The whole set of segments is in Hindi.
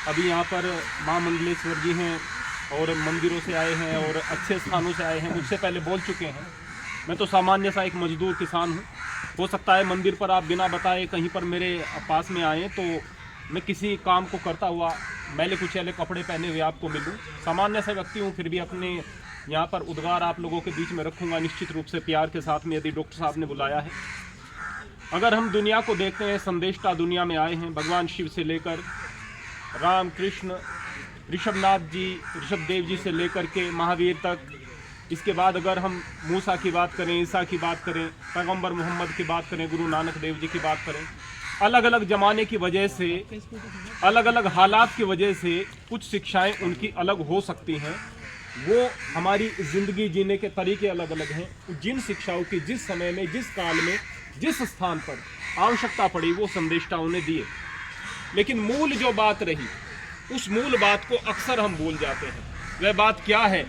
अभी यहाँ पर माँ मंडलेश्वर जी हैं और मंदिरों से आए हैं और अच्छे स्थानों से आए हैं, मुझसे पहले बोल चुके हैं। मैं तो सामान्य सा एक मजदूर किसान हूँ। हो सकता है मंदिर पर आप बिना बताए कहीं पर मेरे पास में आएँ तो मैं किसी काम को करता हुआ मैले कुचैले कपड़े पहने हुए आपको मिलूँ। सामान्य सा व्यक्ति हूँ, फिर भी अपने यहाँ पर उद्गार आप लोगों के बीच में रखूँगा निश्चित रूप से प्यार के साथ में, यदि डॉक्टर साहब ने बुलाया है। अगर हम दुनिया को देखते हैं, संदेशता दुनिया में आए हैं भगवान शिव से लेकर राम कृष्ण ऋषभनाथ जी, ऋषभदेव जी से लेकर के महावीर तक। इसके बाद अगर हम मूसा की बात करें, ईसा की बात करें, पैगंबर मोहम्मद की बात करें, गुरु नानक देव जी की बात करें, अलग अलग ज़माने की वजह से, अलग अलग हालात की वजह से कुछ शिक्षाएं उनकी अलग हो सकती हैं। वो हमारी ज़िंदगी जीने के तरीके अलग अलग हैं। जिन शिक्षाओं की जिस समय में, जिस काल में, जिस स्थान पर आवश्यकता पड़ी वो संदेशताओं ने दिए। लेकिन मूल जो बात रही, उस मूल बात को अक्सर हम भूल जाते हैं। वह बात क्या है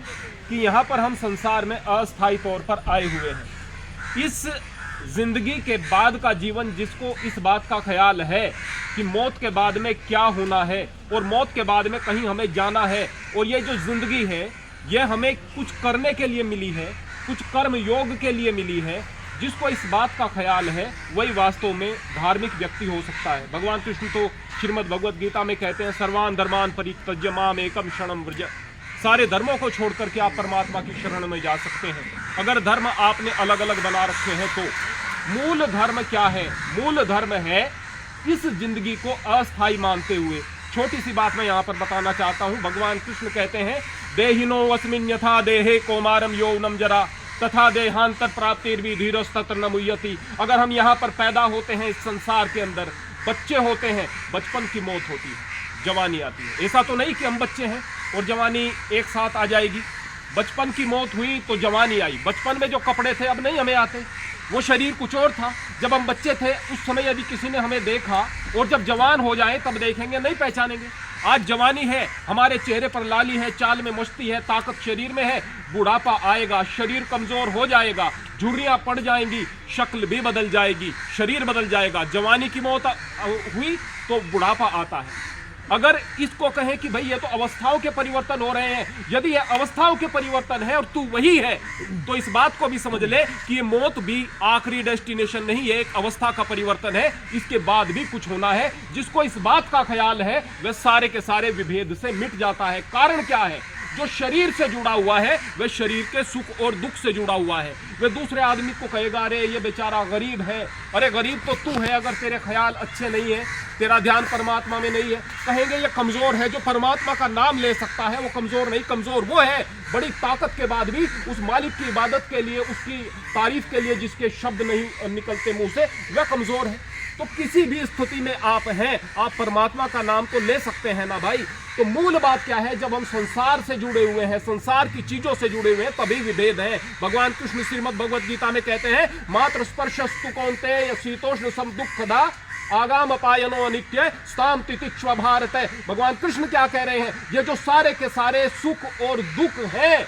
कि यहाँ पर हम संसार में अस्थायी तौर पर आए हुए हैं। इस जिंदगी के बाद का जीवन, जिसको इस बात का ख्याल है कि मौत के बाद में क्या होना है और मौत के बाद में कहीं हमें जाना है, और ये जो जिंदगी है यह हमें कुछ करने के लिए मिली है, कुछ कर्म योग के लिए मिली है, जिसको इस बात का ख्याल है वही वास्तव में धार्मिक व्यक्ति हो सकता है। भगवान कृष्ण तो श्रीमद् भगवद गीता में कहते हैं, सर्वान धर्मान परित्यज्य माम एकम शरणं व्रज। सारे धर्मों को छोड़ करके आप परमात्मा की शरण में जा सकते हैं। अगर धर्म आपने अलग अलग बना रखे हैं तो मूल धर्म क्या है? मूल धर्म है इस जिंदगी को अस्थायी मानते हुए। छोटी सी बात मैं यहाँ पर बताना चाहता हूँ। भगवान कृष्ण कहते हैं, देहिनो अस्मिन् यथा देहे कौमारम यौवनम जरा तथा देहांतर प्राप्तिर्भि धीरस्तत्र न मुह्यति। अगर हम यहाँ पर पैदा होते हैं, इस संसार के अंदर बच्चे होते हैं, बचपन की मौत होती है, जवानी आती है। ऐसा तो नहीं कि हम बच्चे हैं और जवानी एक साथ आ जाएगी। बचपन की मौत हुई तो जवानी आई। बचपन में जो कपड़े थे अब नहीं हमें आते, वो शरीर कुछ और था। जब हम बच्चे थे उस समय यदि किसी ने हमें देखा, और जब जवान हो जाए तब देखेंगे, नहीं पहचानेंगे। आज जवानी है, हमारे चेहरे पर लाली है, चाल में मस्ती है, ताकत शरीर में है। बुढ़ापा आएगा, शरीर कमजोर हो जाएगा, झुर्रियां पड़ जाएंगी, शक्ल भी बदल जाएगी, शरीर बदल जाएगा। जवानी की मौत हुई तो बुढ़ापा आता है। अगर इसको कहें कि भाई ये तो अवस्थाओं के परिवर्तन हो रहे हैं, यदि ये अवस्थाओं के परिवर्तन है और तू वही है, तो इस बात को भी समझ ले कि ये मौत भी आखिरी डेस्टिनेशन नहीं है, एक अवस्था का परिवर्तन है। इसके बाद भी कुछ होना है। जिसको इस बात का ख्याल है वह सारे के सारे विभेद से मिट जाता है। कारण क्या है? जो शरीर से जुड़ा हुआ है वह शरीर के सुख और दुख से जुड़ा हुआ है। वह दूसरे आदमी को कहेगा, अरे ये बेचारा गरीब है, अरे गरीब तो तू है अगर तेरे ख्याल अच्छे नहीं है, तेरा ध्यान परमात्मा में नहीं है। कहेंगे ये कमजोर है, जो परमात्मा का नाम ले सकता है वो कमजोर नहीं, कमजोर वो है बड़ी ताकत के बाद भी उस मालिक की इबादत के लिए, उसकी तारीफ के लिए जिसके शब्द नहीं निकलते मुंह से, वह कमजोर है। तो किसी भी स्थिति में आप हैं, आप परमात्मा का नाम तो ले सकते हैं ना भाई। तो मूल बात क्या है? जब हम संसार से जुड़े हुए हैं, संसार की चीजों से जुड़े हुए हैं, तभी विभेद है। भगवान कृष्ण श्रीमद् भगवद गीता में कहते हैं, मात्र स्पर्शस्तु कौन्तेय शीतोष्ण सम दुःखदा आगाम अपायनो अनित्य स्थाम तितिक्ष्व भारत। भगवान कृष्ण क्या कह रहे हैं? ये जो सारे के सारे सुख और दुख हैं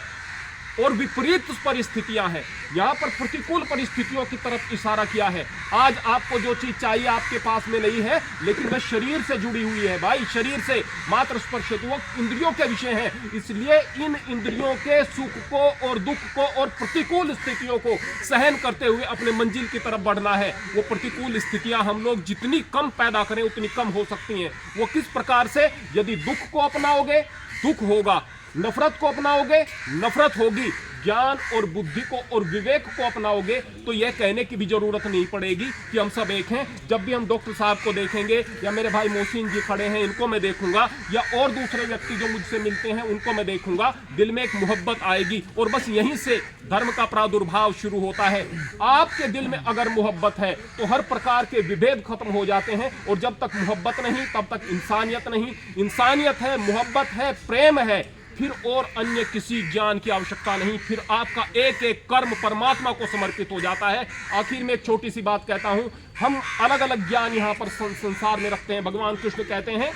और विपरीत परिस्थितियां हैं, यहां पर प्रतिकूल परिस्थितियों की तरफ इशारा किया है। आज आपको जो चीज चाहिए आपके पास में नहीं है, लेकिन वह शरीर से जुड़ी हुई है भाई, शरीर से। मात्र स्पर्श वो इंद्रियों के विषय है, इसलिए इन इंद्रियों के सुख को और दुख को और प्रतिकूल स्थितियों को सहन करते हुए अपने मंजिल की तरफ बढ़ना है। वो प्रतिकूल स्थितियां हम लोग जितनी कम पैदा करें उतनी कम हो सकती हैं। वो किस प्रकार से? यदि दुख को अपनाओगे दुख होगा, नफरत को अपनाओगे नफरत होगी, ज्ञान और बुद्धि को और विवेक को अपनाओगे तो यह कहने की भी जरूरत नहीं पड़ेगी कि हम सब एक हैं। जब भी हम डॉक्टर साहब को देखेंगे, या मेरे भाई मोहसिन जी खड़े हैं इनको मैं देखूंगा, या और दूसरे व्यक्ति जो मुझसे मिलते हैं उनको मैं देखूंगा, दिल में एक मोहब्बत आएगी। और बस यहीं से धर्म का प्रादुर्भाव शुरू होता है। आपके दिल में अगर मोहब्बत है तो हर प्रकार के विभेद खत्म हो जाते हैं। और जब तक मोहब्बत नहीं तब तक इंसानियत नहीं। इंसानियत है, मोहब्बत है, प्रेम है, फिर और अन्य किसी ज्ञान की आवश्यकता नहीं। फिर आपका एक एक कर्म परमात्मा को समर्पित हो जाता है। आखिर में एक छोटी सी बात कहता हूं, हम अलग अलग ज्ञान यहां पर संसार में रखते हैं। भगवान कृष्ण कहते हैं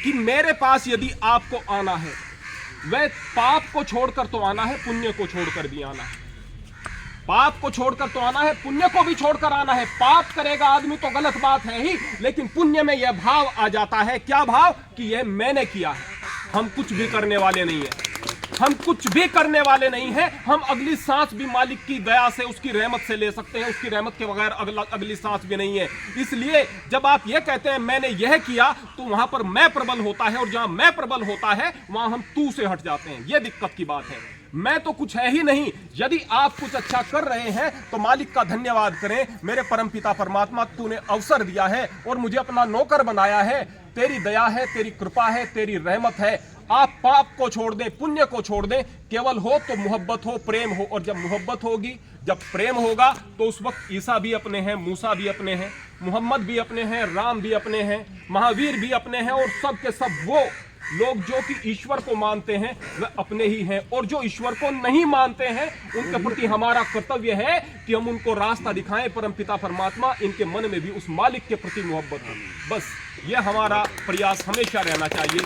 कि मेरे पास यदि आपको आना है, वह पाप को छोड़कर तो आना है, पुण्य को छोड़कर भी आना है। पाप को छोड़कर तो आना है, पुण्य को भी छोड़कर आना है। पाप करेगा आदमी तो गलत बात है ही, लेकिन पुण्य में यह भाव आ जाता है। क्या भाव? कि यह मैंने किया है, हम कुछ भी करने वाले नहीं है, हम कुछ भी करने वाले नहीं हैं। हम अगली सांस भी मालिक की दया से, उसकी रहमत से ले सकते हैं, उसकी रहमत के बगैर अगली सांस भी नहीं है। इसलिए जब आप ये कहते हैं मैंने यह किया, तो वहां पर मैं प्रबल होता है, और जहां मैं प्रबल होता है वहां हम तू से हट जाते हैं। यह दिक्कत की बात है। मैं तो कुछ है ही नहीं। यदि आप कुछ अच्छा कर रहे हैं तो मालिक का धन्यवाद करें। मेरे परमपिता परमात्मा, तूने अवसर दिया है और मुझे अपना नौकर बनाया है। तेरी दया है, तेरी कृपा है, तेरी रहमत है। आप पाप को छोड़ दें, पुण्य को छोड़ दें। केवल हो तो मोहब्बत हो, प्रेम हो, और जब मोहब्बत होगी, जब प्रेम होगा, तो उस वक्त ईसा भी अपने हैं, मूसा भी अपने हैं, मोहम्मद भी अपने हैं, राम भी अपने हैं, महावीर भी अपने हैं, और सब के सब वो लोग जो कि ईश्वर को मानते हैं वह अपने ही हैं। और जो ईश्वर को नहीं मानते हैं, उनके प्रति हमारा कर्तव्य है कि हम उनको रास्ता दिखाएं। परमपिता परमात्मा, इनके मन में भी उस मालिक के प्रति मोहब्बत हो। बस यह हमारा प्रयास हमेशा रहना चाहिए।